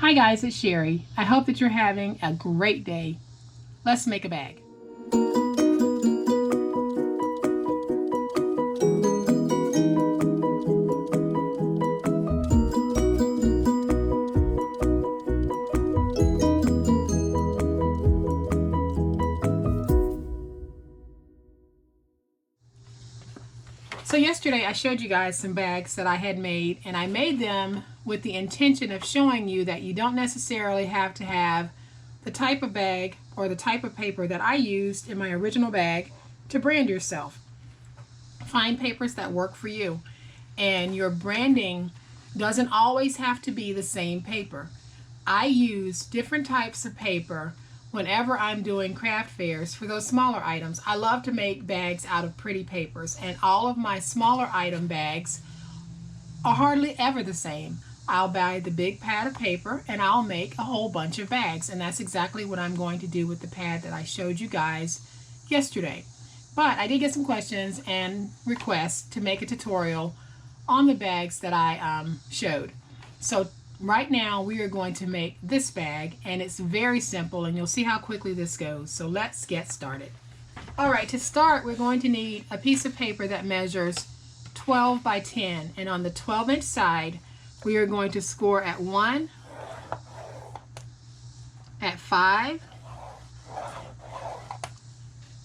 Hi guys, it's Sherry. I hope that you're having a great day. Let's make a bag. So yesterday I showed you guys some bags that I had made, and I made them with the intention of showing you that you don't necessarily have to have the type of bag or the type of paper that I used in my original bag to brand yourself. Find papers that work for you, and your branding doesn't always have to be the same paper. I use different types of paper whenever I'm doing craft fairs for those smaller items. I love to make bags out of pretty papers, and all of my smaller item bags are hardly ever the same. I'll buy the big pad of paper and I'll make a whole bunch of bags, and that's exactly what I'm going to do with the pad that I showed you guys yesterday. But I did get some questions and requests to make a tutorial on the bags that I showed. So right now we are going to make this bag, and it's very simple, and you'll see how quickly this goes. So let's get started. Alright, to start we're going to need a piece of paper that measures 12 by 10, and on the 12-inch side we are going to score at 1, at 5,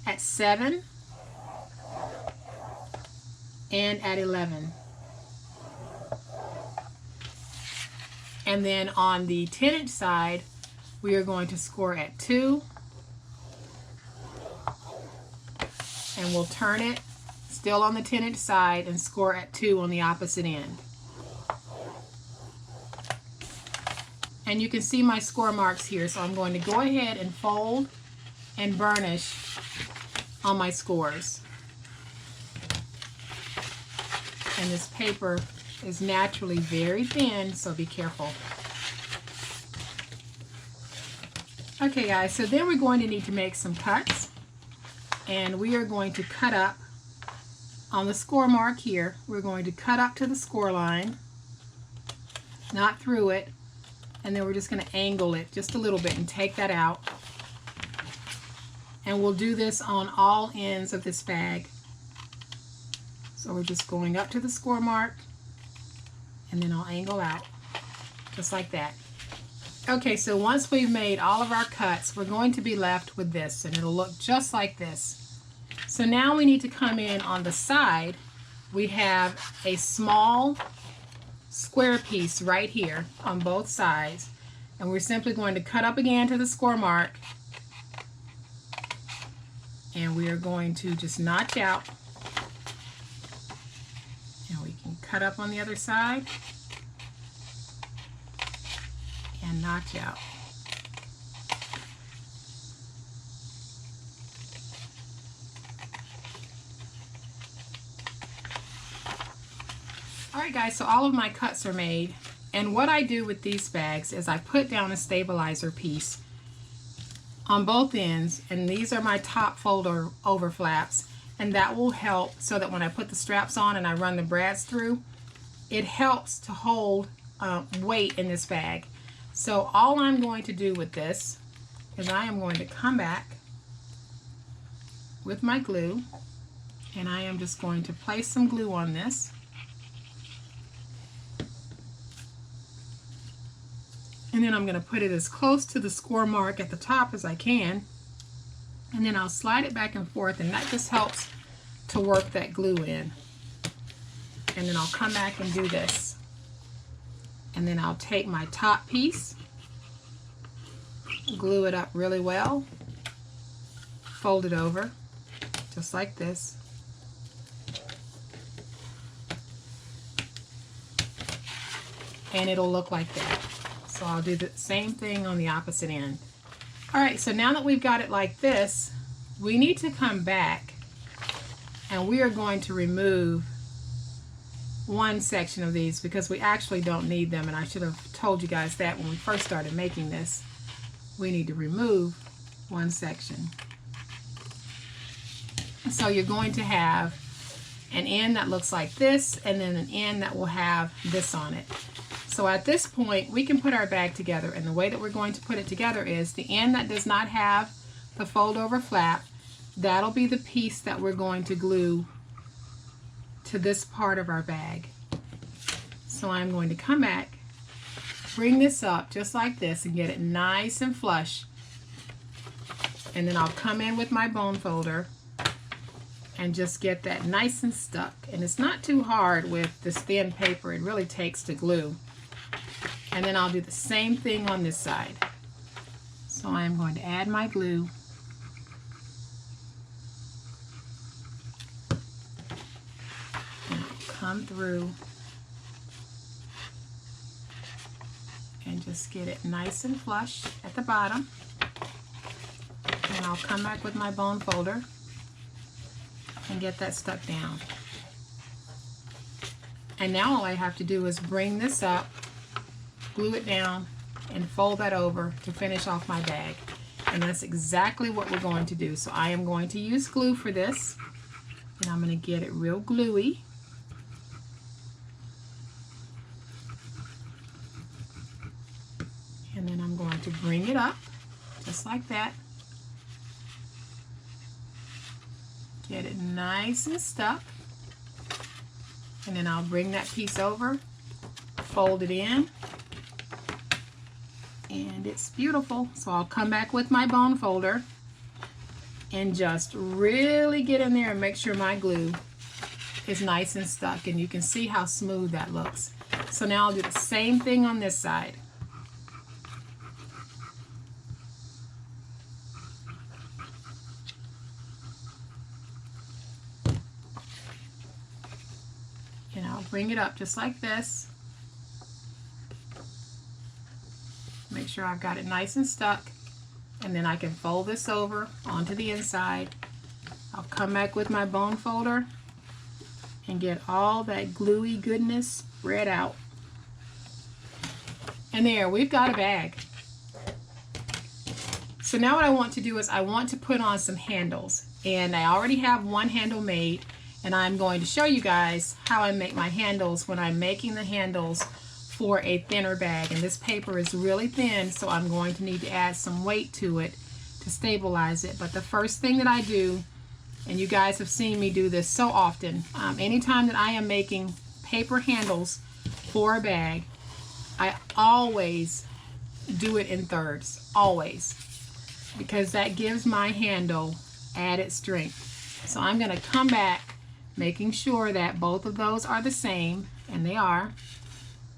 at 7, and at 11. And then on the 10-inch side, we are going to score at 2, and we'll turn it still on the 10-inch side and score at 2 on the opposite end. And you can see my score marks here, so I'm going to go ahead and fold and burnish on my scores. And this paper is naturally very thin, so be careful. Okay guys, so then we're going to need to make some cuts, and we are going to cut up on the score mark here. We're going to cut up to the score line, not through it, and then we're just going to angle it just a little bit and take that out. And we'll do this on all ends of this bag. So we're just going up to the score mark, and then I'll angle out just like that. Okay, so once we've made all of our cuts, we're going to be left with this, and it'll look just like this. So now we need to come in on the side. We have a small square piece right here on both sides, and we're simply going to cut up again to the score mark, and we are going to just notch out. And we can cut up on the other side and notch out. Alright guys, so all of my cuts are made, and what I do with these bags is I put down a stabilizer piece on both ends, and these are my top folder over flaps, and that will help so that when I put the straps on and I run the brads through, it helps to hold weight in this bag. So all I'm going to do with this is I am going to come back with my glue, and I am just going to place some glue on this. And then I'm going to put it as close to the score mark at the top as I can. And then I'll slide it back and forth, and that just helps to work that glue in. And then I'll come back and do this. And then I'll take my top piece, glue it up really well, fold it over just like this. And it'll look like that. So I'll do the same thing on the opposite end. Alright, so now that we've got it like this, we need to come back, and we are going to remove one section of these because we actually don't need them, and I should have told you guys that when we first started making this. We need to remove one section. So you're going to have an end that looks like this, and then an end that will have this on it. So at this point, we can put our bag together, and the way that we're going to put it together is the end that does not have the fold over flap, that'll be the piece that we're going to glue to this part of our bag. So I'm going to come back, bring this up just like this and get it nice and flush. And then I'll come in with my bone folder and just get that nice and stuck. And it's not too hard with this thin paper. It really takes to glue. And then I'll do the same thing on this side. So I'm going to add my glue. And I'll come through and just get it nice and flush at the bottom. And I'll come back with my bone folder and get that stuck down. And now all I have to do is bring this up, glue it down, and fold that over to finish off my bag. And that's exactly what we're going to do. So I am going to use glue for this, and I'm going to get it real gluey. And then I'm going to bring it up just like that. Get it nice and stuck. And then I'll bring that piece over, fold it in, and it's beautiful. So I'll come back with my bone folder and just really get in there and make sure my glue is nice and stuck. And you can see how smooth that looks. So now I'll do the same thing on this side. And I'll bring it up just like this. Make sure I've got it nice and stuck. And then I can fold this over onto the inside. I'll come back with my bone folder and get all that gluey goodness spread out. And there, we've got a bag. So now what I want to do is I want to put on some handles. And I already have one handle made. And I'm going to show you guys how I make my handles when I'm making the handles for a thinner bag. And this paper is really thin, so I'm going to need to add some weight to it to stabilize it. But the first thing that I do, and you guys have seen me do this so often, anytime that I am making paper handles for a bag, I always do it in thirds, always, because that gives my handle added strength. So I'm going to come back, making sure that both of those are the same, and they are.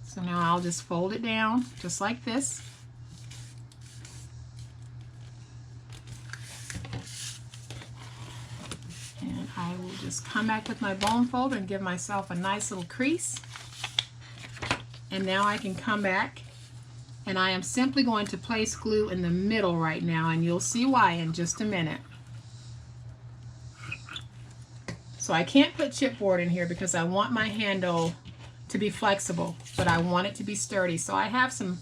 So now I'll just fold it down just like this. And I will just come back with my bone folder and give myself a nice little crease. And now I can come back, and I am simply going to place glue in the middle right now, and you'll see why in just a minute. So I can't put chipboard in here because I want my handle to be flexible, but I want it to be sturdy. So I have some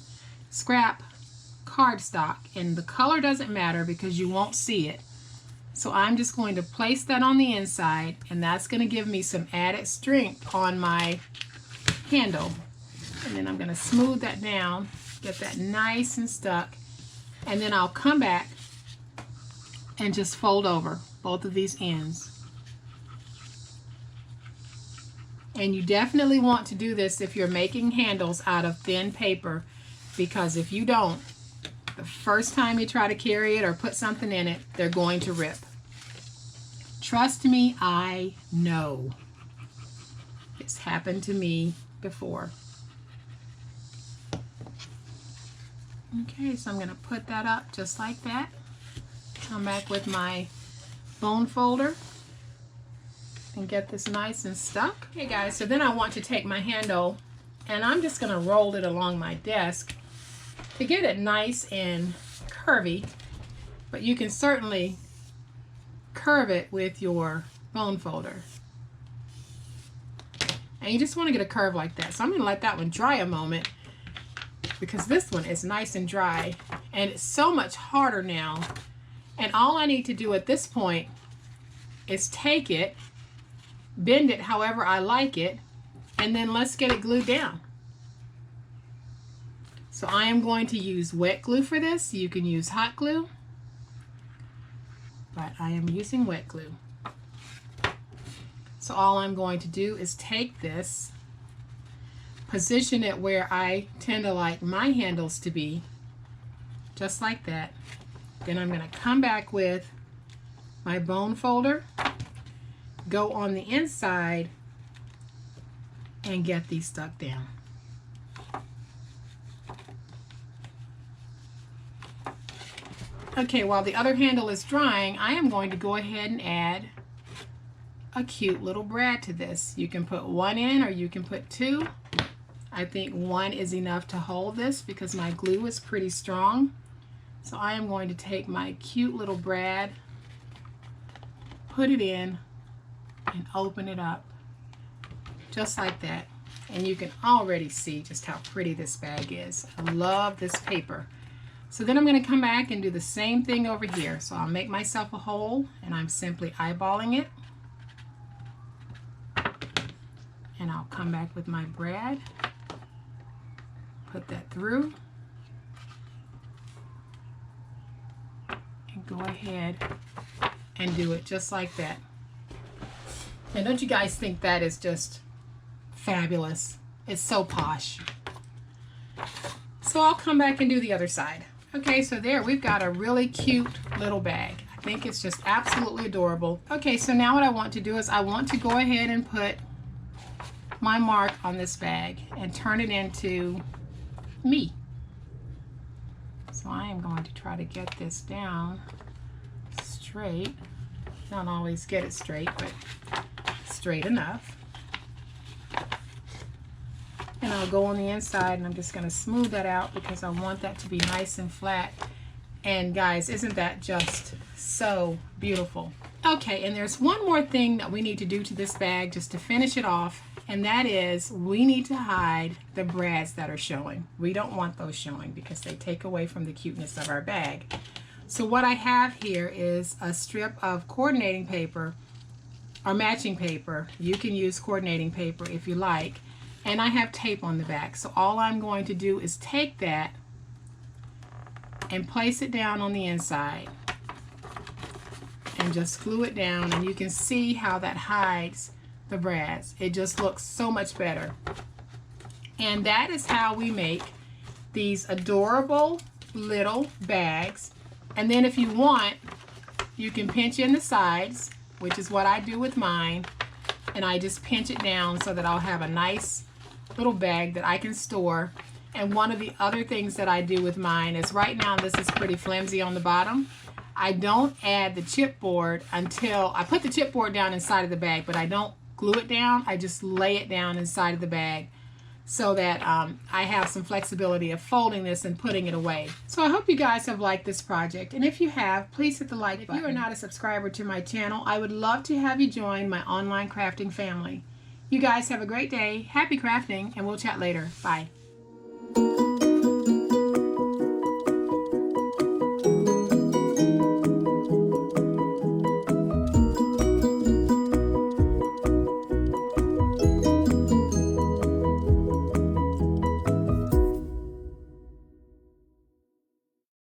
scrap cardstock, and the color doesn't matter because you won't see it. So I'm just going to place that on the inside, and that's going to give me some added strength on my handle. And then I'm going to smooth that down, get that nice and stuck, and then I'll come back and just fold over both of these ends. And you definitely want to do this if you're making handles out of thin paper, because if you don't, the first time you try to carry it or put something in it, they're going to rip. Trust me, I know. It's happened to me before. Okay, so I'm going to put that up just like that. Come back with my bone folder and get this nice and stuck. Okay guys, so then I want to take my handle and I'm just going to roll it along my desk to get it nice and curvy, but you can certainly curve it with your bone folder. And you just want to get a curve like that. So I'm going to let that one dry a moment because this one is nice and dry and it's so much harder now. And all I need to do at this point is take it, bend it however I like it, and then let's get it glued down. So I am going to use wet glue for this. You can use hot glue, but I am using wet glue. So all I'm going to do is take this, position it where I tend to like my handles to be, just like that. Then I'm going to come back with my bone folder, go on the inside, and get these stuck down. Okay, while the other handle is drying, I am going to go ahead and add a cute little brad to this. You can put one in or you can put two. I think one is enough to hold this because my glue is pretty strong. So I am going to take my cute little brad, put it in, and open it up just like that. And you can already see just how pretty this bag is. I love this paper. So then I'm going to come back and do the same thing over here. So I'll make myself a hole and I'm simply eyeballing it. And I'll come back with my brad, put that through, and go ahead and do it just like that. And don't you guys think that is just fabulous? It's so posh. So I'll come back and do the other side. Okay, so there we've got a really cute little bag. I think it's just absolutely adorable. Okay, so now what I want to do is I want to go ahead and put my mark on this bag and turn it into me. So I am going to try to get this down straight. Don't always get it straight, but straight enough. And I'll go on the inside and I'm just going to smooth that out because I want that to be nice and flat. And guys, isn't that just so beautiful? Okay, and there's one more thing that we need to do to this bag just to finish it off, and that is we need to hide the brads that are showing. We don't want those showing because they take away from the cuteness of our bag. So what I have here is a strip of coordinating paper or matching paper. You can use coordinating paper if you like. And I have tape on the back. So all I'm going to do is take that and place it down on the inside and just glue it down, and you can see how that hides the brads. It just looks so much better. And that is how we make these adorable little bags. And then if you want, you can pinch in the sides, which is what I do with mine, and I just pinch it down so that I'll have a nice little bag that I can store. And one of the other things that I do with mine is, right now this is pretty flimsy on the bottom. I don't add the chipboard until I put the chipboard down inside of the bag, but I don't glue it down. I just lay it down inside of the bag so that I have some flexibility of folding this and putting it away. So I hope you guys have liked this project, and if you have, please hit the like button. If you are not a subscriber to my channel, I would love to have you join my online crafting family. You guys have a great day, happy crafting, and we'll chat later. Bye.